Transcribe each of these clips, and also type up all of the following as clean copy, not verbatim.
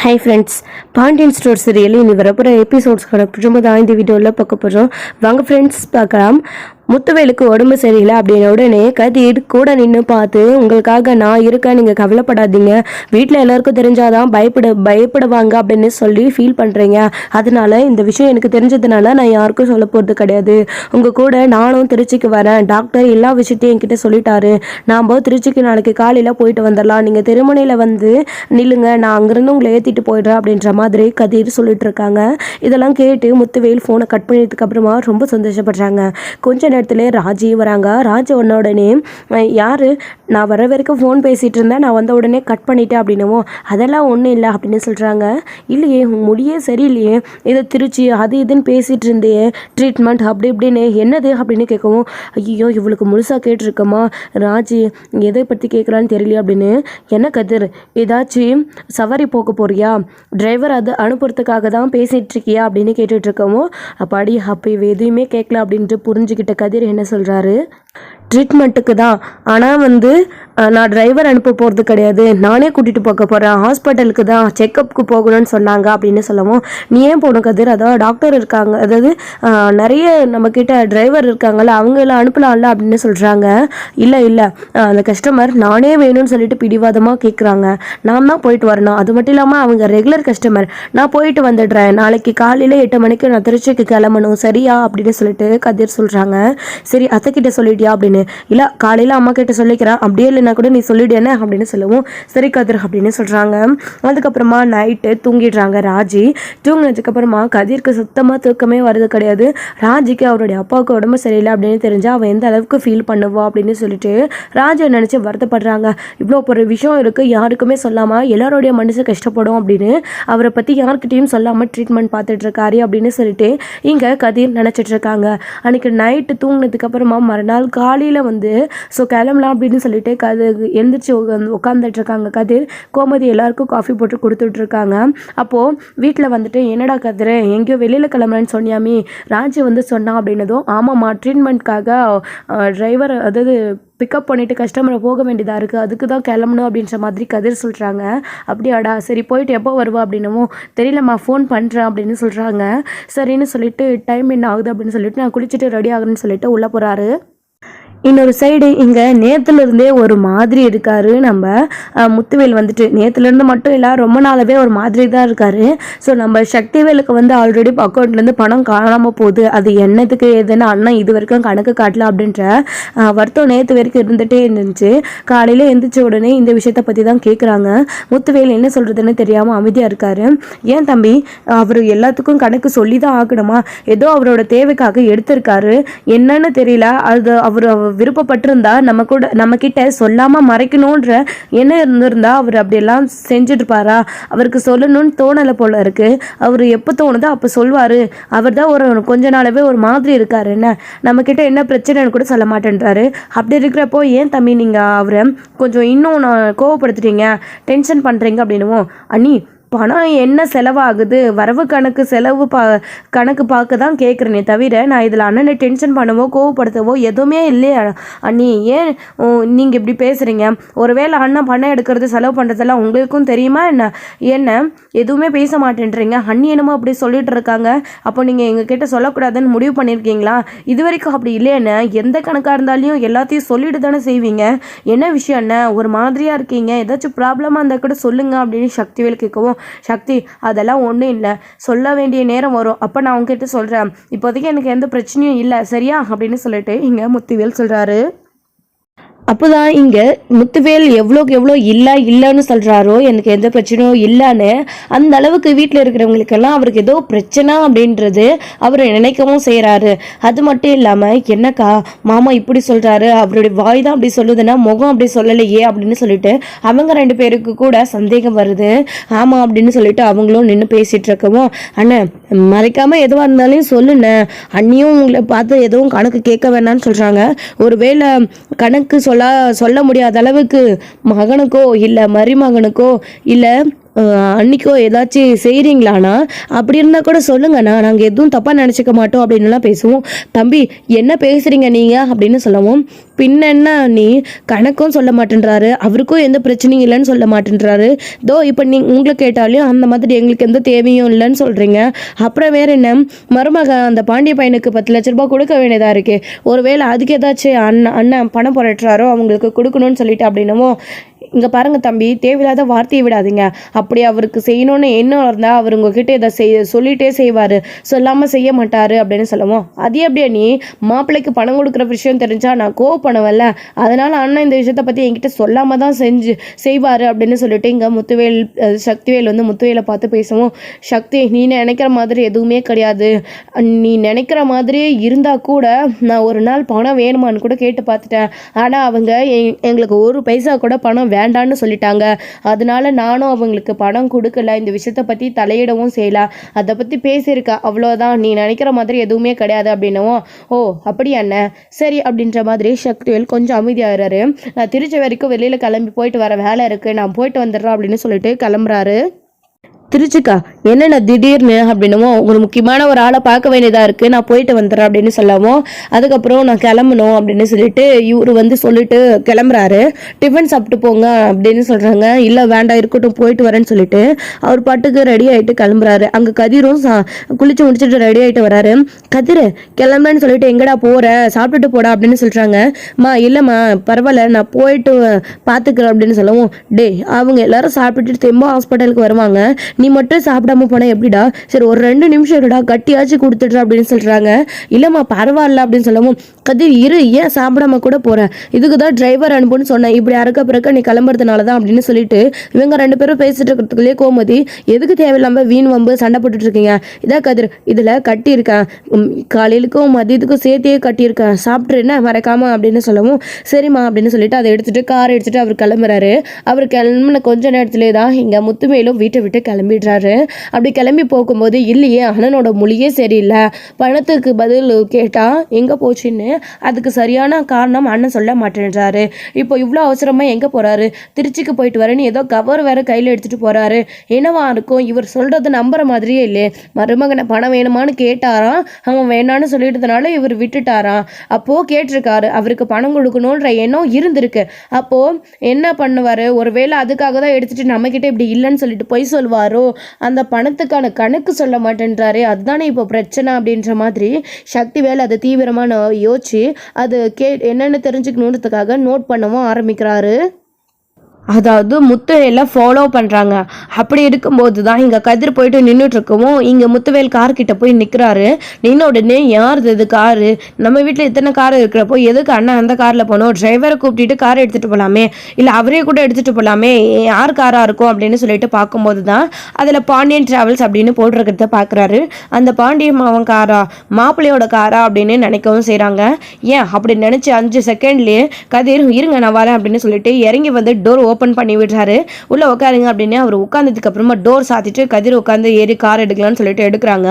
High friends, Pandian store serial இனி வரப்போகிற எபிசோட்ஸ்க்கான புதுமதாக இந்த வீடியோவில் பார்க்க போகிறோம். வாங்க ஃப்ரெண்ட்ஸ் பார்க்கலாம். முத்துவேலுக்கு உடம்பு சரியில்லை அப்படின்ன உடனே கதிர் கூட நின்று பார்த்து, உங்களுக்காக நான் இருக்கேன், நீங்கள் கவலைப்படாதீங்க, வீட்டில் எல்லாருக்கும் தெரிஞ்சாதான் பயப்படுவாங்க அப்படின்னு சொல்லி ஃபீல் பண்ணுறீங்க. அதனால இந்த விஷயம் எனக்கு தெரிஞ்சதுனால நான் யாருக்கும் சொல்ல போகிறது கிடையாது. உங்கள் கூட நானும் திருச்சிக்கு வரேன். டாக்டர் எல்லா விஷயத்தையும் என்கிட்ட சொல்லிட்டாரு. நாம் திருச்சிக்கு நாளைக்கு காலையில் போயிட்டு வந்துடலாம். நீங்கள் திருமணையில் வந்து நில்லுங்க, நான் அங்கேருந்து உங்களை ஏற்றிட்டு போயிடுறேன் அப்படின்ற மாதிரி கதிர் சொல்லிட்டு இருக்காங்க. இதெல்லாம் கேட்டு முத்துவேல் ஃபோனை கட் பண்ணதுக்கு அப்புறமா ரொம்ப சந்தோஷப்படுறாங்க. கொஞ்ச நேரத்துல ராஜி வராங்க. ராஜி வந்த உடனே, யாரு, நான் வர வரைக்கும் ஃபோன் பேசிகிட்டு இருந்தேன், நான் வந்த உடனே கட் பண்ணிட்டேன் அப்படின்னவோ, அதெல்லாம் ஒன்றும் இல்லை அப்படின்னு சொல்கிறாங்க. இல்லையே, முடியே சரியில்லையே, இதை திருச்சி அது இதுன்னு பேசிகிட்டு இருந்தே, ட்ரீட்மெண்ட் அப்படி இப்படின்னு என்னது அப்படின்னு கேட்கவும், ஐயோ இவளுக்கு முழுசாக கேட்டிருக்கோமா, ராஜி எதை பற்றி கேட்குறான்னு தெரியல அப்படின்னு. என்ன கதிர், ஏதாச்சும் சவாரி போக போறியா, டிரைவர் அது அனுப்புறதுக்காக தான் பேசிகிட்டு இருக்கியா அப்படின்னு கேட்டுட்டு இருக்கவும், அப்பாடி அப்போ எதுவுமே கேட்கல அப்படின்ட்டு புரிஞ்சுக்கிட்ட கதிர் என்ன சொல்கிறாரு, ட்ரீட்மெண்ட்டுக்கு தான், ஆனால் நான் டிரைவர் அனுப்ப போகிறது கிடையாது, நானே கூட்டிகிட்டு போக போகிறேன், ஹாஸ்பிட்டலுக்கு தான் செக்கப்புக்கு போகணும்னு சொன்னாங்க அப்படின்னு சொல்லவும், நீ ஏன் போகணும் கதிர், அதாவது டாக்டர் இருக்காங்க, அதாவது நிறைய நம்மக்கிட்ட டிரைவர் இருக்காங்கல்ல, அவங்க எல்லாம் அனுப்பலாம்ல அப்படின்னு சொல்கிறாங்க. இல்லை அந்த கஸ்டமர் நானே வேணும்னு சொல்லிட்டு பிடிவாதமாக கேட்குறாங்க, நான் தான் போயிட்டு வரணும், அது மட்டும் இல்லாமல் அவங்க ரெகுலர் கஸ்டமர், நான் போயிட்டு வந்துடுறேன், நாளைக்கு காலையில் 8 மணிக்கு நான் திருச்சிக்கு கிளம்பணும், சரியா அப்படின்னு சொல்லிட்டு கதிர் சொல்கிறாங்க. சரி அத்தைக்கிட்ட சொல்லிட்டியா அப்படின்னு. இல்லை காலையில் அம்மா கிட்ட சொல்லிக்கிறேன், அப்படியே இல்லைன்னா கூட நீ சொல்லிடுன அப்படின்னு சொல்லவும், சரி கதிர் அப்படின்னு சொல்கிறாங்க. அதுக்கப்புறமா நைட்டு தூங்கிடுறாங்க. ராஜி தூங்கினதுக்கப்புறமா கதிருக்கு சுத்தமாக தூக்கமே வருது கிடையாது. ராஜிக்கு அவருடைய அப்பாவுக்கு உடம்பு சரியில்லை அப்படின்னு தெரிஞ்சால் அவன் எந்த அளவுக்கு ஃபீல் பண்ணுவா அப்படின்னு சொல்லிட்டு ராஜியை நினச்சி வருத்தப்படுறாங்க. இவ்வளோ ஒரு விஷயம் இருக்குது, யாருக்குமே சொல்லாமல் எல்லாருடைய மனசு கஷ்டப்படும் அப்படின்னு அவரை பற்றி யாருக்கிட்டையும் சொல்லாமல் ட்ரீட்மெண்ட் பார்த்துட்டு இருக்காரு அப்படின்னு சொல்லிட்டு இங்கே கதிர் நினச்சிட்டு இருக்காங்க. அன்றைக்கி நைட்டு தூங்கினதுக்கு அப்புறமா மறுநாள் காலையில் ஸோ கிளம்பலாம் அப்படின்னு சொல்லிட்டு எழுந்திரிச்சு உட்காந்துட்டு இருக்காங்க. கதிர் கோமதி எல்லாருக்கும் காஃபி போட்டு கொடுத்துட்டு இருக்காங்க. அப்போது வீட்டில் என்னடா கதிர் எங்கேயோ வெளியில் கிளம்புறேன்னு சொன்னியாமே, ராஜி சொன்னான் அப்படின்னதும், ஆமாம்மா ட்ரீட்மெண்ட்காக டிரைவர் அதாவது பிக்கப் பண்ணிவிட்டு கஸ்டமரை போக வேண்டியதாக இருக்குது, அதுக்கு தான் கிளம்பணும் அப்படின்ற மாதிரி கதிர் சொல்கிறாங்க. அப்படியாடா, சரி போயிட்டு எப்போ வருவா அப்படின்னமோ, தெரியலம்மா ஃபோன் பண்ணுறேன் அப்படின்னு சொல்கிறாங்க. சரின்னு சொல்லிட்டு டைம் என்ன ஆகுது அப்படின்னு சொல்லிட்டு நான் குளிச்சுட்டு ரெடி ஆகுறேன்னு சொல்லிட்டு உள்ளே போகிறாரு. இன்னொரு சைடு இங்கே நேற்றுலேருந்தே ஒரு மாதிரி இருக்கார் நம்ம முத்துவேல். நேற்றுலேருந்து மட்டும் இல்லை, ரொம்ப நாளாகவே ஒரு மாதிரி தான் இருக்கார். ஸோ நம்ம சக்திவேலுக்கு ஆல்ரெடி அக்கௌண்ட்லேருந்து பணம் காணாமல் போகுது, அது என்னத்துக்கு எதுன்னு அண்ணன் இது வரைக்கும் கணக்கு காட்டல அப்படின்ற வருத்தம் நேற்று வரைக்கும் இருந்துகிட்டே இருந்துச்சு. காலையில் எழுந்திரிச்ச உடனே இந்த விஷயத்தை பற்றி தான் கேட்குறாங்க. முத்துவேல் என்ன சொல்கிறதுன்னு தெரியாமல் அமைதியாக இருக்கார். ஏன் தம்பி, அவர் எல்லாத்துக்கும் கணக்கு சொல்லி தான் ஆகணுமா, ஏதோ அவரோட தேவைக்காக எடுத்திருக்காரு, என்னன்னு தெரியல, அது அவர் விருப்பப்பட்டிருந்தா நம்ம கிட்ட சொல்லாம மறைக்கணும்ன்ற என்ன இருந்திருந்தா அவர் அப்படியெல்லாம் செஞ்சுட்டு இருப்பாரா, அவருக்கு சொல்லணும்னு தோணலை போல இருக்கு. அவர் எப்போ தோணுதோ அப்போ சொல்வாரு. அவர் தான் கொஞ்ச நாளாவே ஒரு மாதிரி இருக்காரு, என்ன நம்ம கிட்ட என்ன பிரச்சனைன்னு கூட சொல்ல மாட்டேன்றாரு. அப்படி இருக்கிறப்போ ஏன் தம்பி நீங்க அவரை கொஞ்சம் இன்னும் கோவப்படுத்துறீங்க, டென்ஷன் பண்றீங்க அப்படின்னுவோம். அண்ணி பணம் என்ன செலவாகுது, வரவு கணக்கு செலவு கணக்கு பார்க்க தான் கேட்குறேனே தவிர நான் இதில் அண்ணனை டென்ஷன் பண்ணவோ கோவப்படுத்தவோ எதுவுமே இல்லையா அண்ணி, ஏன் நீங்கள் இப்படி பேசுகிறீங்க, ஒருவேளை அண்ணன் பணம் எடுக்கிறது செலவு பண்ணுறதெல்லாம் உங்களுக்கும் தெரியுமா என்ன எதுவுமே பேச மாட்டேன்றீங்க, அண்ணி என்னமோ அப்படி சொல்லிட்டு இருக்காங்க, அப்போ நீங்கள் எங்ககிட்ட சொல்லக்கூடாதுன்னு முடிவு பண்ணியிருக்கீங்களா, இது வரைக்கும் அப்படி இல்லைன்னு எந்த கணக்காக இருந்தாலையும் எல்லாத்தையும் சொல்லிட்டு தானே செய்வீங்க, என்ன விஷயம் என்ன ஒரு மாதிரியாக இருக்கீங்க, ஏதாச்சும் ப்ராப்ளமாக இருந்தால் கூட சொல்லுங்க அப்படின்னு சக்திவேல் கேட்கவும், சக்தி அதெல்லாம் ஒன்றும் இல்லை, சொல்ல வேண்டிய நேரம் வரும், அப்போ நான் உங்ககிட்ட சொல்கிறேன், இப்போதைக்கு எனக்கு எந்த பிரச்சனையும் இல்லை சரியா அப்படின்னு சொல்லிட்டு இங்கே முத்துவேல் சொல்கிறாரு. அப்போதான் இங்கே முத்துவேல் எவ்வளோக்கு எவ்வளோ இல்லைன்னு சொல்கிறாரோ, எனக்கு எந்த பிரச்சனையும் இல்லைன்னு அந்த அளவுக்கு வீட்டில் இருக்கிறவங்களுக்கெல்லாம் அவருக்கு ஏதோ பிரச்சனை அப்படின்றது அவர் நினைக்கவும் செய்கிறாரு. அது மட்டும் இல்லாமல், என்னக்கா மாமா இப்படி சொல்கிறாரு, அவருடைய வாய் தான் அப்படி சொல்லுதுன்னா முகம் அப்படி சொல்லலையே அப்படின்னு சொல்லிட்டு அவங்க 2 பேருக்கு கூட சந்தேகம் வருது. ஆமாம் அப்படின்னு சொல்லிட்டு அவங்களும் நின்று பேசிகிட்டு இருக்கவும், அண்ணன் மறைக்காமல் எதுவாக இருந்தாலும் சொல்லுண்ண, அண்ணியும் உங்களை பார்த்து எதுவும் கணக்கு கேட்க வேணான்னு சொல்கிறாங்க. ஒருவேளை கணக்கு சொல்ல முடியாத அளவுக்கு மகனுக்கோ இல்லை மருமகனுக்கோ இல்லை அன்னைக்கோ ஏதாச்சும் செய்கிறீங்களாண்ணா? அப்படி இருந்தால் கூட சொல்லுங்கண்ணா, நாங்கள் எதுவும் தப்பாக நினச்சிக்க மாட்டோம் அப்படின்னுலாம் பேசுவோம். தம்பி என்ன பேசுகிறீங்க நீங்கள் அப்படின்னு சொல்லவும், பின்ன என்ன நீ கணக்கும் சொல்ல மாட்டேன்றாரு, அவருக்கும் எந்த பிரச்சனையும் இல்லைன்னு சொல்ல மாட்டேன்றாரு. தோ இப்போ உங்களை கேட்டாலையும் அந்த மாதிரி எங்களுக்கு எந்த தேவையும் இல்லைன்னு சொல்கிறீங்க. அப்புறம் வேறு என்ன, மருமக அந்த பாண்டிய பையனுக்கு 10 லட்ச ரூபா கொடுக்க வேண்டியதாக இருக்கே, ஒருவேளை அதுக்கு ஏதாச்சும் அண்ணன் பணம் புரட்டுறாரோ அவங்களுக்கு கொடுக்கணும்னு சொல்லிட்டு அப்படின்னமோ, இங்கே பாருங்கள் தம்பி, தேவையில்லாத வார்த்தையை விடாதீங்க. அப்படி அவருக்கு செய்யணும்னு எண்ணம் இருந்தால் அவர் உங்ககிட்ட இதை சொல்லிகிட்டே செய்வார், சொல்லாமல் செய்ய மாட்டார் அப்படின்னு சொல்லுவோம். அதே அப்படியே நீ மாப்பிள்ளைக்கு பணம் கொடுக்குற விஷயம் தெரிஞ்சால் நான் கோவப்படுவேன்ல, அதனால் அண்ணன் இந்த விஷயத்தை பற்றி என்கிட்ட சொல்லாமல் தான் செய்வார் அப்படின்னு சொல்லிட்டு இங்கே சக்திவேல் வந்து முத்துவேலை பார்த்து பேசுவோம். சக்தி, நீ நினைக்கிற மாதிரி எதுவுமே கிடையாது. நீ நினைக்கிற மாதிரியே இருந்தால் கூட நான் ஒரு நாள் பணம் வேணுமான்னு கூட கேட்டு பார்த்துட்டேன். ஆனால் அவங்க எங்களுக்கு ஒரு பைசா கூட பணம் வேண்டான்னு சொல்லிட்டாங்க. அதனால நானும் அவங்களுக்கு பணம் கொடுக்கல, இந்த விஷயத்தை பற்றி தலையிடவும் செய்யல, அதை பற்றி பேசியிருக்கா, அவ்வளோதான். நீ நினைக்கிற மாதிரி எதுவுமே கிடையாது அப்படின்னவும், ஓ அப்படியா அண்ணே, சரி அப்படின்ற மாதிரி சக்திவேல் கொஞ்சம் அமைதியாகிறாரு. நான் திருச்சி வரைக்கும் வெளியில் கிளம்பி போயிட்டு வர வேலை இருக்குது, நான் போயிட்டு வந்துடுறேன் அப்படின்னு சொல்லிட்டு கிளம்புறாரு. திருச்சிக்கா, என்னென்ன திடீர்னு அப்படின்னமோ, ஒரு முக்கியமான ஒரு ஆளை பார்க்க வேண்டியதாக இருக்குது, நான் போயிட்டு வந்துடுறேன் அப்படின்னு சொல்லவும், அதுக்கப்புறம் நான் கிளம்பணும் அப்படின்னு சொல்லிட்டு இவர் வந்து சொல்லிட்டு கிளம்புறாரு. டிஃபன் சாப்பிட்டு போங்க அப்படின்னு சொல்கிறாங்க. இல்லை வேண்டாம் இருக்கட்டும் போயிட்டு வரேன்னு சொல்லிட்டு அவர் பாட்டுக்கு ரெடி ஆகிட்டு கிளம்புறாரு. அங்கே கதிரும் குளிச்சு முடிச்சுட்டு ரெடி ஆகிட்டு வராரு. கதிர் கிளம்புறேன்னு சொல்லிட்டு எங்கடா போகிற, சாப்பிட்டுட்டு போடா அப்படின்னு சொல்கிறாங்க. இல்லைம்மா பரவாயில்ல நான் போயிட்டு பார்த்துக்கிறேன் அப்படின்னு சொல்லவும், டே அவங்க எல்லாரும் சாப்பிட்டுட்டு திரும்ப ஹாஸ்பிட்டலுக்கு வருவாங்க, நீ மட்டும் சாப்பிடாம போனா எப்படிடா, சரி ஒரு 2 நிமிஷம் இருடா கட்டியாச்சு கொடுத்துட்ற அப்படின்னு சொல்றாங்க. இல்லம்மா பரவாயில்ல அப்படின்னு சொல்லவும், கதிர் இரு, ஏன் சாப்பிடாம கூட போற, இதுக்கு தான் டிரைவர் அனுப்புன்னு சொன்னேன், இப்படி அறக்க பிறக்க நீ கிளம்புறதுனால தான் அப்படின்னு சொல்லிட்டு இவங்க 2 பேரும் பேசிட்டு இருக்கிறதுக்குள்ளே கோமதி, எதுக்கு தேவையில்லாம வீண் வம்பு சண்டை போட்டுட்டு இருக்கீங்க, இதான் கதிர் இதுல கட்டியிருக்கேன், காலையிலுக்கும் மதியத்துக்கும் சேர்த்தே கட்டியிருக்கேன், சாப்பிட்ரு என்ன மறக்காம அப்படின்னு சொல்லவும், சரிம்மா அப்படின்னு சொல்லிட்டு அதை எடுத்துட்டு கார் எடுத்துட்டு அவர் கிளம்புறாரு. அவர் கிளம்புன கொஞ்ச நேரத்திலே தான் இங்க முத்துவேலும் வீட்டை விட்டு கிளம்பிடுறாரு. அப்படி கிளம்பி போகும்போது, இல்லையே அண்ணனோட மொழியே சரியில்லை, பணத்துக்கு பதில் கேட்டா எங்க போச்சுன்னு அதுக்கு சரியான காரணம் அண்ணன் சொல்ல மாட்டேன்றாரு. இப்போ இவ்வளோ அவசரமா எங்க போறாரு, திருச்சிக்கு போயிட்டு வரேன்னு ஏதோ கவர் வேற கையில் எடுத்துட்டு போறாரு, என்னவா இருக்கும், இவர் சொல்றது நம்புற மாதிரியே இல்லை. மருமகனை பணம் வேணுமான்னு கேட்டாராம், அவன் வேணான்னு சொல்லிட்டதுனால இவர் விட்டுட்டாராம். அப்போ கேட்டிருக்காரு, அவருக்கு பணம் கொடுக்கணுன்ற எண்ணம் இருந்திருக்கு. அப்போ என்ன பண்ணுவாரு, ஒருவேளை அதுக்காக தான் எடுத்துட்டு நம்ம கிட்ட இப்படி இல்லைன்னு சொல்லிட்டு பொய் சொல்வாரோ, அந்த பணத்துக்கான கணக்கு சொல்ல மாட்டேன்றாரு, அதுதானே இப்போ பிரச்சனை அப்படின்ற மாதிரி சக்திவேல் அதை தீவிரமாக யோசிச்சு அது என்னென்னு தெரிஞ்சுக்கணுன்றதுக்காக நோட் பண்ணவும் ஆரம்பிக்கிறாரு. அதாவது முத்துவேலை ஃபாலோ பண்ணுறாங்க. அப்படி இருக்கும்போது தான் இங்கே கதிர் போயிட்டு நின்றுட்டு இருக்கவும், இங்கே முத்துவேல் கார்கிட்ட போய் நிற்கிறாரு. நின்ன உடனே யார் இது காரு, நம்ம வீட்டில் இத்தனை கார் இருக்கிறப்போ எதுக்கு அண்ணன் அந்த காரில் போனோம், டிரைவரை கூப்பிட்டு காரை எடுத்துகிட்டு போகலாமே, இல்லை அவரே கூட எடுத்துகிட்டு போகலாமே, யார் காராக இருக்கும் அப்படின்னு சொல்லிட்டு பார்க்கும்போது தான் அதில் பாண்டியன் டிராவல்ஸ் அப்படின்னு போட்டிருக்கிறத பார்க்குறாரு. அந்த பாண்டியன் மாவன் காரா, மாப்பிள்ளையோட காரா அப்படின்னு நினைக்கவும் செய்கிறாங்க. ஏன் அப்படி நினச்சி 5 செகண்ட்லேயே கதிர் இருங்க நான் வரேன் அப்படின்னு சொல்லிட்டு இறங்கி வந்து டோர் ஓப்பன் பண்ணி விடுறாரு. உள்ள உட்காருங்க அப்படின்னு அவர் உட்கார்ந்ததுக்கு அப்புறமா டோர் சாத்திட்டு கதிர் உட்காந்து ஏறி கார் எடுக்கலாம்னு சொல்லிட்டு எடுக்கிறாங்க.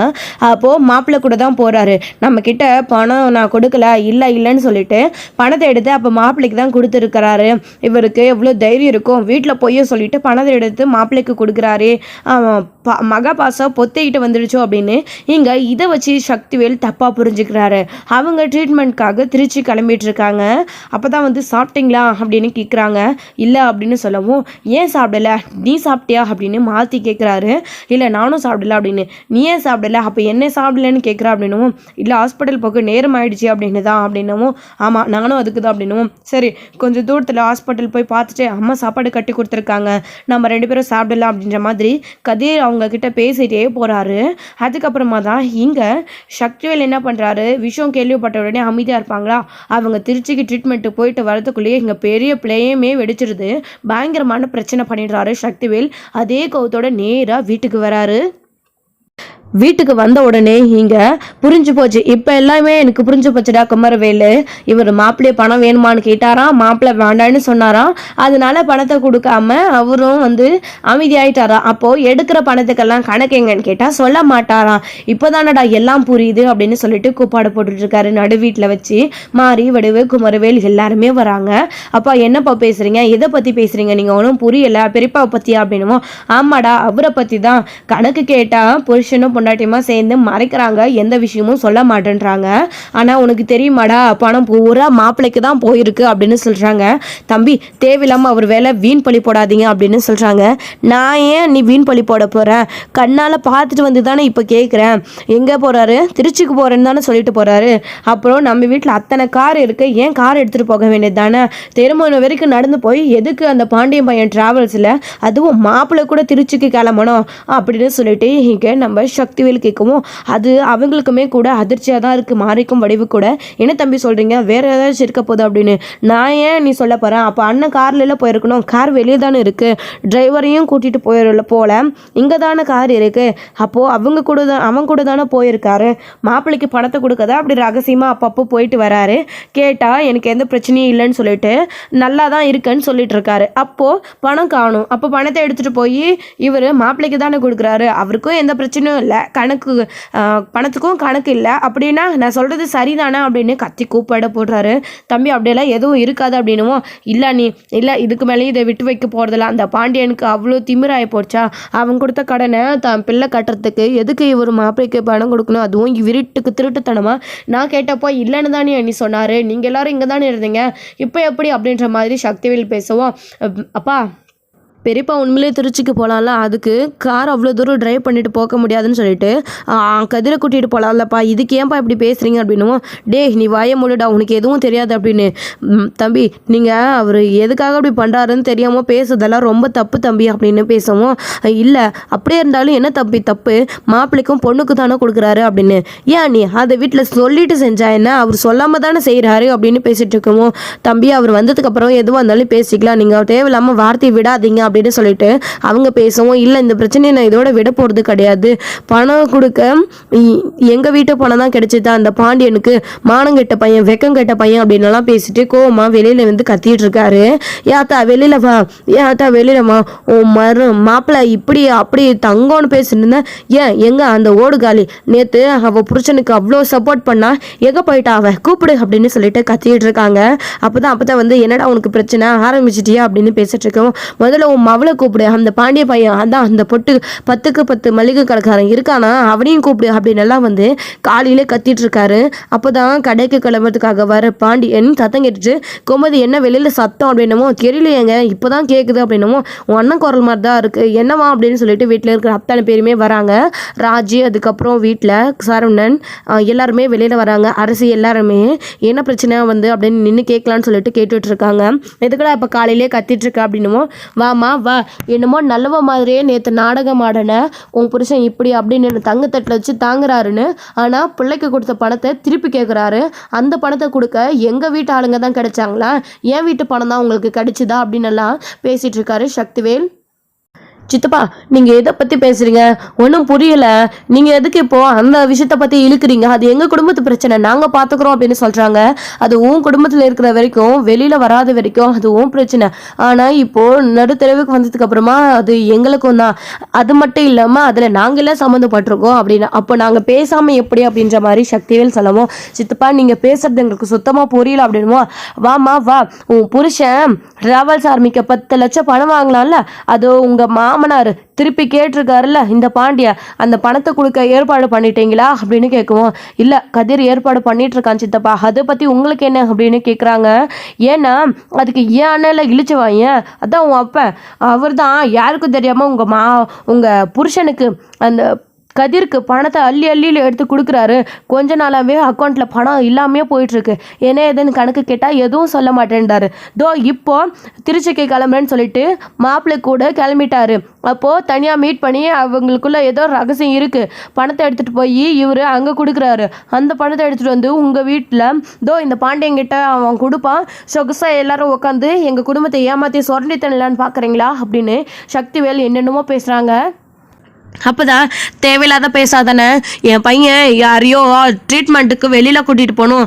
அப்போ மாப்பிள்ளை கூட தான் போறாரு. நம்ம கிட்ட பணம் நான் கொடுக்கல, இல்லைன்னு சொல்லிட்டு பணத்தை எடுத்து அப்போ மாப்பிள்ளைக்கு தான் கொடுத்துருக்கிறாரு. இவருக்கு எவ்வளோ தைரியம் இருக்கும், வீட்டில் போய் சொல்லிட்டு பணத்தை எடுத்து மாப்பிள்ளைக்கு கொடுக்குறாரு, மகா பாசம் பொத்திக்கிட்டு வந்துடுச்சோ அப்படின்னு இங்க இதை வச்சு சக்திவேல் தப்பா புரிஞ்சுக்கிறாரு. அவங்க ட்ரீட்மெண்ட்காக திருச்சி கிளம்பிட்டு இருக்காங்க. அப்பதான் வந்து சாப்பிட்டீங்களா அப்படின்னு கேட்குறாங்க. இல்லை அப்படின்னு சொல்லவும், ஏன் சாப்பிடல, நீ சாப்பிட்டியா அப்படின்னு மாற்றி கேட்குறாரு. இல்லை நானும் சாப்பிடல அப்படின்னு. நீ ஏன் சாப்பிடல, அப்போ என்ன சாப்பிடலன்னு கேட்குறா அப்படின்னவும், இல்லை ஹாஸ்பிட்டல் போக நேரம் ஆயிடுச்சு அப்படின்னு தான் அப்படின்னவும், ஆமாம் நானும் அதுக்கு தான் அப்படின்னவும், சரி கொஞ்சம் தூரத்தில் ஹாஸ்பிட்டல் போய் பார்த்துட்டு அம்மா சாப்பாடு கட்டி கொடுத்துருக்காங்க, நம்ம 2 பேரும் சாப்பிடலாம் அப்படின்ற மாதிரி கதிர் அவங்க கிட்ட பேசிட்டே போகிறாரு. அதுக்கப்புறமா தான் இங்கே சக்திவேல் என்ன பண்ணுறாரு, விஷயம் கேள்விப்பட்ட உடனே அமைதியாக இருப்பாங்களா, அவங்க திருச்சிக்கு ட்ரீட்மெண்ட்டு போயிட்டு வரதுக்குள்ளேயே இங்கே பெரிய பிளேயுமே வெடிச்சிருது. பயங்கரமான பிரச்சனை பண்ணிடுறாரு சக்திவேல். அதே கோவத்தோட நேராக வீட்டுக்கு வராரு. வீட்டுக்கு வந்த உடனே இங்க புரிஞ்சு போச்சு. இப்ப எல்லாமே எனக்கு புரிஞ்சு போச்சுடா குமரவேலு. இவர் மாப்பிள்ளைய பணம் வேணுமான்னு கேட்டாராம், மாப்பிள்ளை வேண்டான்னு சொன்னாராம். அதனால பணத்தை கொடுக்காம அவரும் அமைதியாயிட்டாராம். அப்போ எடுக்கிற பணத்துக்கெல்லாம் கணக்கு எங்கன்னு கேட்டா சொல்ல மாட்டாராம். இப்போதானடா எல்லாம் புரியுது அப்படின்னு சொல்லிட்டு கூப்பாடு போட்டுட்டு இருக்காரு. நடு வீட்டில் வச்சு மாறி வடிவு குமரவேல் எல்லாருமே வராங்க. அப்பா என்னப்பா பேசுறீங்க, எதை பத்தி பேசுறீங்க, நீங்க ஒன்றும் புரியல, பெரியப்பாவை பத்தியா அப்படின்னுமோ. ஆமாடா அவரை பத்தி தான். கணக்கு கேட்டா புருஷனும் பொண்டாட்டியமா சேர்ந்து மறைக்கிறாங்க, எந்த விஷயமும் சொல்ல மாட்டேன்றாங்க. ஆனா உனக்கு தெரியுமாடா பணம் பூரா மாப்பிள்ளைக்கு தான் போயிருக்கு அப்படின்னு சொல்றாங்க. தம்பி தேவையில்லாம அவர் வேலை வீண் பழி போடாதீங்க அப்படின்னு சொல்றாங்க. நான் ஏன் நீ வீண் பழி போட போறேன், கண்ணால பார்த்துட்டு வந்து தானே இப்போ கேட்குறேன். எங்கே போறாரு, திருச்சிக்கு போறேன்னு தானே சொல்லிட்டு போறாரு. அப்புறம் நம்ம வீட்டில் அத்தனை கார் இருக்கு, ஏன் கார் எடுத்துட்டு போக வேண்டியது தானே, திருமணம் வரைக்கும் நடந்து போய் எதுக்கு அந்த பாண்டியன் பையன் டிராவல்ஸில், அதுவும் மாப்பிள்ளை கூட திருச்சிக்கு கிளம்பணும் அப்படின்னு சொல்லிட்டு இங்கே நம்ம சக்திவேல் கேட்கவும் அது அவங்களுக்குமே கூட அதிர்ச்சியாக தான் இருக்குது. மாறிக்கும் வடிவு கூட என்ன தம்பி சொல்கிறீங்க, வேறு ஏதாச்சும் இருக்க போகுது அப்படின்னு. நான் ஏன் நீ சொல்ல போகிறேன், அப்போ அண்ணன் கார்லாம் போயிருக்கணும், கார் வெளியே தானே இருக்குது, டிரைவரையும் கூட்டிகிட்டு போல இங்கே தானே கார் இருக்குது, அப்போது அவங்க கூட தானே போயிருக்காரு, மாப்பிள்ளைக்கு பணத்தை கொடுக்கதா அப்படி ரகசியமாக அப்பப்போ போயிட்டு வராரு. கேட்டால் எனக்கு எந்த பிரச்சனையும் இல்லைன்னு சொல்லிட்டு நல்லா தான் இருக்குன்னு சொல்லிட்டு இருக்காரு. அப்போது பணம் காணும், அப்போ பணத்தை எடுத்துகிட்டு போய் இவர் மாப்பிள்ளைக்கு தானே கொடுக்குறாரு, அவருக்கும் எந்த பிரச்சனையும் இல்லை, பணத்துக்கும் கணக்கு இல்லை அப்படின்னா நான் சொல்கிறது சரிதானே அப்படின்னு கத்தி கூப்பாட போடுறாரு. தம்பி அப்படியெல்லாம் எதுவும் இருக்காது அப்படின்னுமோ. இல்லை இதுக்கு மேலே இதை விட்டு வைக்க போகிறதில்ல, அந்த பாண்டியனுக்கு அவ்வளோ திமிராகி போச்சா, அவன் கொடுத்த கடனை தான் பிள்ளை கட்டுறதுக்கு எதுக்கு இவர் மாப்பிள்ளைக்கு பணம் கொடுக்கணும், அதுவும் வீட்டுக்கு திருட்டுத்தனமா. நான் கேட்டப்போ இல்லைன்னு தானே நீ சொன்னார், நீங்கள் எல்லாரும் இங்கே தானே இருந்தீங்க, இப்போ எப்படி அப்படின்ற மாதிரி சக்திவேல் பேசுவோம். அப்பா பெரியப்பா உண்மையிலே திருச்சிக்கு போகலாம்ல, அதுக்கு கார் அவ்வளோ தூரம் ட்ரைவ் பண்ணிட்டு போக முடியாதுன்னு சொல்லிட்டு கதிரை கூட்டிகிட்டு போகலாம்லப்பா, இதுக்கு ஏன்ப்பா இப்படி பேசுகிறீங்க அப்படின்னுமோ. டே நீ வாய மூடுடா, உனக்கு எதுவும் தெரியாது அப்படின்னு. தம்பி நீங்கள் அவர் எதுக்காக அப்படி பண்ணுறாருன்னு தெரியாமல் பேசுறதெல்லாம் ரொம்ப தப்பு தம்பி அப்படின்னு பேசவும். இல்லை அப்படியே இருந்தாலும் என்ன தப்பு, மாப்பிள்ளைக்கும் பொண்ணுக்கு தானே கொடுக்குறாரு அப்படின்னு. ஏன் நீ அதை வீட்டில் சொல்லிட்டு செஞ்சா என்ன, அவர் சொல்லாமல் தானே செய்கிறாரு அப்படின்னு பேசிகிட்டு இருக்கோமோ. தம்பி அவர் வந்ததுக்கப்புறம் எதுவாக இருந்தாலும் பேசிக்கலாம், நீங்கள் தேவையில்லாமல் வார்த்தையை விடாதீங்க அப்படின்னு சொல்லிட்டு அவங்க பேசவும். இல்லை இந்த பிரச்சனையை நான் இதோட விட போகிறது கிடையாது, பணம் கொடுக்க எங்கள் வீட்டு பணம் தான் கிடைச்சிதா அந்த பாண்டியனுக்கு, மானம் கெட்ட பையன் வெக்கம் கெட்ட பையன் அப்படின்னுலாம் பேசிட்டு கோவமா வெளியில் கத்திட்டு இருக்காரு. ஏத்தா வெளியில வா, ஏத்தா வெளியில வா, உன் மாப்பிள்ளை இப்படி அப்படி தங்கம்னு பேசிட்டு இருந்தேன், ஏன் எங்க அந்த ஓடுகாலி நேற்று அவள் புருஷனுக்கு அவ்வளோ சப்போர்ட் பண்ணா, எங்கே போயிட்டா அவ கூப்பிடு அப்படின்னு சொல்லிட்டு கத்திட்டு இருக்காங்க. அப்பதான் என்னடா உனக்கு பிரச்சனை ஆரம்பிச்சிட்டியா அப்படின்னு பேசிட்டு இருக்கோம். முதல்ல உன் மவளை கூப்பிடு, அந்த பாண்டிய பையன் அதான் அந்த 10க்கு 10 மளிகை கடைக்காரன் இருக்கானா அவனையும் கூப்பிடு அப்படின்னு எல்லாம் காலையிலே கத்திட்டு இருக்காரு. அப்போதான் கடைக்கு கிளம்புறதுக்காக வர பாண்டியன் சத்தம் கேட்டுச்சு. கோமதி என்ன வெளியில சத்தம் அப்படின்னமோ. தெரியலையேங்க இப்போதான் கேட்குது அப்படின்னமோ. உன் அண்ணன் குரல் மாதிரி தான் இருக்கு, என்னவா அப்படின்னு சொல்லிட்டு வீட்டில் இருக்கிற அத்தனை பேருமே வராங்க. ராஜி அதுக்கப்புறம் வீட்டில் சரவணன் எல்லாருமே வெளியில வராங்க. அரசி எல்லாருமே என்ன பிரச்சனை அப்படின்னு நின்று கேட்கலான்னு சொல்லிட்டு கேட்டுட்டு இருக்காங்க. எதுக்கடா இப்போ காலையிலே கத்திட்டு இருக்க அப்படின்னுமோ. வாமா வா, என்னமோ நல்லவ மாதிரியே நேற்று நாடகம் ஆடின உன் புருஷன் இப்படி அப்படின்னு தங்கத்தட்டில் வச்சு தாங்குறாருன்னு, ஆனால் பிள்ளைக்கு கொடுத்த பணத்தை திருப்பி கேட்குறாரு. அந்த பணத்தை கொடுக்க எங்கள் வீட்டு ஆளுங்க தான் கிடைச்சாங்களா, என் வீட்டு பணம் தான் உங்களுக்கு கிடைச்சிதா அப்படின்னு எல்லாம் பேசிகிட்டு இருக்காரு சக்திவேல். சித்தப்பா நீங்கள் எதை பற்றி பேசுகிறீங்க, ஒன்றும் புரியலை, நீங்கள் எதுக்கு இப்போது அந்த விஷயத்தை பற்றி இழுக்கிறீங்க, அது எங்கள் குடும்பத்து பிரச்சனை, நாங்கள் பார்த்துக்குறோம் அப்படின்னு சொல்கிறாங்க. அது உன் குடும்பத்தில் இருக்கிற வரைக்கும், வெளியில் வராத வரைக்கும் அது உன் பிரச்சனை. ஆனால் இப்போது நடுத்தரவுக்கு வந்ததுக்கு அப்புறமா அது எங்களுக்கும் தான், அது மட்டும் இல்லாமல் அதில் நாங்களே சம்மந்தப்பட்டிருக்கோம் அப்படின்னு. அப்போ நாங்கள் பேசாமல் எப்படி அப்படின்ற மாதிரி சக்திவேல் சொல்லவும். சித்தப்பா நீங்கள் பேசுறது எங்களுக்கு சுத்தமாக புரியல அப்படின்னுமோ. வாமா வா, உன் புருஷன் டிராவல்ஸ் ஆரம்பிக்க 10 லட்சம் பணம் வாங்கலாம்ல, அது உங்கள் மாமனார் திருப்பி கேட்டிருக்காருல்ல இந்த பாண்டியா, அந்த பணத்தை கொடுக்க ஏற்பாடு பண்ணிட்டீங்களா அப்படின்னு கேட்குவோம். இல்லை கதிர் ஏற்பாடு பண்ணிட்டு இருக்கான் சித்தப்பா, அதை பற்றி உங்களுக்கு என்ன அப்படின்னு கேட்குறாங்க. ஏன்னா அதுக்கு ஏன் அண்ணல இழிச்சு வாங்க, அதான் உன் அப்ப அவர் தான் யாருக்கும் தெரியாமல் உங்கள் புருஷனுக்கு அந்த கதிருக்கு பணத்தை அள்ளி எடுத்து கொடுக்குறாரு. கொஞ்ச நாளாகவே அக்கௌண்ட்டில் பணம் இல்லாமே போயிட்டுருக்கு. என்ன ஏதுன்னு கணக்கு கேட்டால் எதுவும் சொல்ல மாட்டேன்டாரு. இப்போ திருச்சிக்கு கிளம்புறேன்னு சொல்லிட்டு மாப்பிள்ளை கூட கிளம்பிட்டாரு. அப்போது தனியாக மீட் பண்ணி அவங்களுக்குள்ள ஏதோ ரகசியம் இருக்குது, பணத்தை எடுத்துகிட்டு போய் இவர் அங்கே கொடுக்குறாரு. அந்த பணத்தை எடுத்துகிட்டு வந்து உங்கள் வீட்டில் இந்த பாண்டியங்கிட்ட அவன் கொடுப்பான். சொகுசாக எல்லாரும் உட்காந்து எங்கள் குடும்பத்தை ஏமாற்றி சொரண்டி தரலான்னு பார்க்குறீங்களா அப்படின்னு சக்திவேல் என்னென்னமோ பேசுகிறாங்க. அப்போதான் தேவையில்லாத பேசாதானே, என் பையன் யாரையோ ட்ரீட்மெண்ட்டுக்கு வெளியில் கூட்டிகிட்டு போகணும்,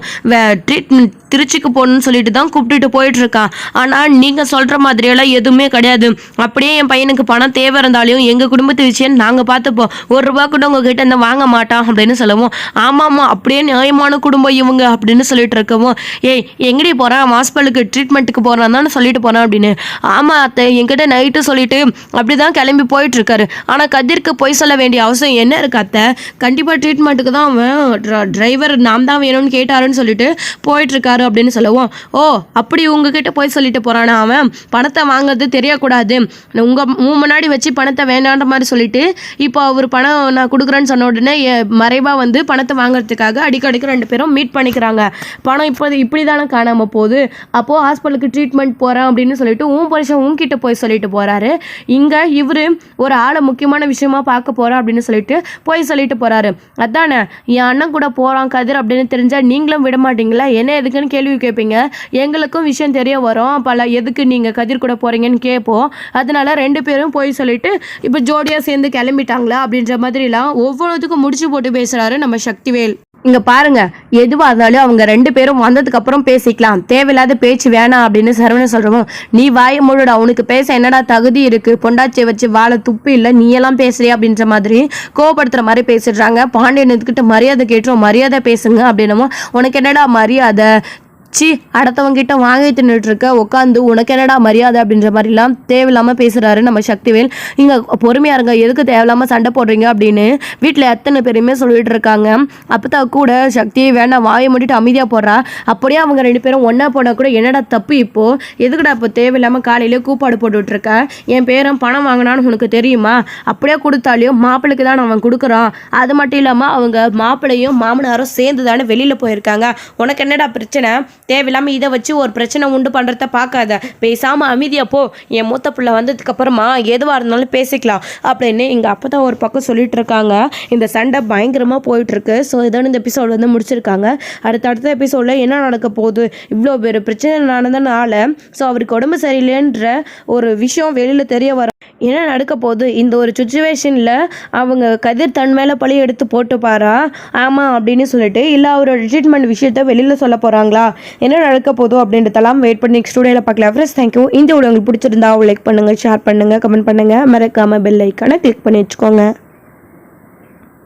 ட்ரீட்மெண்ட் திருச்சிக்கு போகணுன்னு சொல்லிட்டு தான் கூப்பிட்டுட்டு போயிட்டுருக்கான். ஆனால் நீங்கள் சொல்கிற மாதிரியெல்லாம் எதுவுமே கிடையாது. அப்படியே என் பையனுக்கு பணம் தேவை இருந்தாலையும் எங்கள் குடும்பத்து விஷயம் நாங்கள் பார்த்துப்போம், ₹1 கூட உங்ககிட்ட இந்த வாங்க மாட்டான் அப்படின்னு சொல்லவும், ஆமாம்மா அப்படியே நியாயமான குடும்பம் இவங்க அப்படின்னு சொல்லிட்டு இருக்கவும், ஏய் எங்கடி போகிறான், ஹாஸ்பிட்டலுக்கு ட்ரீட்மெண்ட்டுக்கு போகிறான் தானே சொல்லிட்டு போகிறான் அப்படின்னு. ஆமாம் அத்தை என்கிட்ட நைட்டு சொல்லிட்டு அப்படி தான் கிளம்பி போயிட்டுருக்காரு. ஆனால் கதிர்க்கு போய் சொல்ல வேண்டிய அவசியம் என்ன இருக்கு அத்தை, கண்டிப்பாக ட்ரீட்மெண்ட்டுக்கு தான் அவன் டிரைவர் நாம் தான் வேணும்னு கேட்டாருன்னு சொல்லிட்டு போயிட்டுருக்காரு அப்படின்னு சொல்லவும், ஓ அப்படி உங்ககிட்ட போய் சொல்லிட்டு போகிறானா, அவன் பணத்தை வாங்குறது தெரியக்கூடாது, உங்கள் முன்னாடி வச்சு பணத்தை வேண்டான்ற மாதிரி சொல்லிட்டு இப்போ அவர் பணம் நான் கொடுக்குறேன்னு சொன்ன உடனே மறைவாக வந்து பணத்தை வாங்குறதுக்காக அடிக்கடிக்கு 2 பேரும் மீட் பண்ணிக்கிறாங்க. பணம் இப்படி தானே காணாமல் போகுது, அப்போது ஹாஸ்பிட்டலுக்கு ட்ரீட்மெண்ட் போகிறேன் அப்படின்னு சொல்லிட்டு புருஷன் உங்ககிட்ட போய் சொல்லிட்டு போகிறாரு. இங்கே இவர் ஒரு ஆளை முக்கியமான விஷயமா பார்க்க போகிறேன் அப்படின்னு சொல்லிட்டு போய் சொல்லிட்டு போகிறாரு. அதானே என் அண்ணன் கூட போகிறான் கதிர் அப்படின்னு தெரிஞ்சால் நீங்களும் விட மாட்டீங்களா, என்ன எதுக்குன்னு கேள்வி கேட்பீங்க, எங்களுக்கும் விஷயம் தெரிய வரும், பல எதுக்கு நீங்கள் கதிர் கூட போகிறீங்கன்னு கேட்போம். அதனால 2 பேரும் போய் சொல்லிட்டு இப்போ ஜோடியாக சேர்ந்து கிளம்பிட்டாங்களா அப்படின்ற மாதிரிலாம் ஒவ்வொன்றுத்துக்கும் முடிச்சு போட்டு பேசுகிறாரு நம்ம சக்திவேல். இங்கே பாருங்க, எதுவாக இருந்தாலும் அவங்க 2 பேரும் வந்ததுக்கு அப்புறம் பேசிக்கலாம், தேவையில்லாத பேச்சு வேணாம் அப்படின்னு சரவணன் சொல்கிறோம். நீ வாய முழுடா, உனக்கு பேச என்னடா தகுதி இருக்குது, பொண்டாச்சியை வச்சு வாழை துப்பு இல்லை, நீ எல்லாம் பேசுறியா அப்படின்ற மாதிரி கோவப்படுத்துகிற மாதிரி பேசிடுறாங்க. பாண்டியன் இதுக்கிட்ட மரியாதை கேட்டுரும், மரியாதை பேசுங்க அப்படின்னமோ, உனக்கு என்னடா மரியாதை, சி அடுத்தவங்கிட்ட வாங்கி தின்னுட்டு இருக்க உட்காந்து உனக்கு என்னடா மரியாதை அப்படின்ற மாதிரிலாம் தேவையில்லாமல் பேசுகிறாரு நம்ம சக்திவேல். இங்கே பொறுமையாக இருங்க, எதுக்கு தேவையில்லாமல் சண்டை போடுறீங்க அப்படின்னு வீட்டில் எத்தனை பேருமே சொல்லிட்டு இருக்காங்க. அப்போதான் கூட சக்தியை வேண்டாம் வாயை மூடிட்டு அமைதியாக போடுறா. அப்படியே அவங்க 2 பேரும் ஒன்றா போனால் கூட என்னடா தப்பு, இப்போது எதுக்குடா இப்போ தேவையில்லாமல் காலையிலே கூப்பாடு போட்டுட்ருக்க, என் பேரன் பணம் வாங்கினான்னு உனக்கு தெரியுமா, அப்படியே கொடுத்தாலையும் மாப்பிள்ளைக்கு தான் அவன் கொடுக்குறான், அது மட்டும் இல்லாமல் அவங்க மாப்பிள்ளையும் மாமனாரும் சேர்ந்து தானே வெளியில் போயிருக்காங்க, உனக்கு என்னடா பிரச்சனை, தேவையில்லாமல் இதை வச்சு ஒரு பிரச்சனை உண்டு பண்ணுறத பார்க்காத, பேசாமல் அமைதியாக போ, என் மூத்த பிள்ளை வந்ததுக்கப்புறமா எதுவாக இருந்தாலும் பேசிக்கலாம் அப்படின்னு எங்கள் அப்போ தான் ஒரு பக்கம் சொல்லிட்டு இருக்காங்க. இந்த சண்டை பயங்கரமாக போயிட்டுருக்கு. ஸோ இதோட இந்த எபிசோட் வந்து முடிச்சிருக்காங்க. அடுத்த எபிசோடில் என்ன நடக்க போகுது, இவ்வளோ பேர் பிரச்சனை நடந்தனால ஸோ அவருக்கு உடம்பு சரியில்லைன்ற ஒரு விஷயம் வெளியில் தெரிய வர என்ன நடக்க போகுது, இந்த ஒரு சுச்சுவேஷனில் அவங்க கதிர் தன் மேலே பழி எடுத்து போட்டுப்பாரா ஆமாம் அப்படின்னு சொல்லிட்டு, இல்லை அவரோட ட்ரீட்மெண்ட் விஷயத்த வெளியில் சொல்ல போகிறாங்களா, என்ன நடக்க போதும் அப்படின்றதெல்லாம் வெயிட் பண்ணி நெக்ஸ்ட் வீடியோவில் பார்க்கலாம். Friends thank you. இந்த வீடியோ உங்களுக்கு பிடிச்சிருந்தா லைக் பண்ணுங்கள், ஷேர் பண்ணுங்கள், கமெண்ட் பண்ணுங்கள், மறக்காமல் பெல் ஐக்கானை கிளிக் பண்ணி வச்சுக்கோங்க.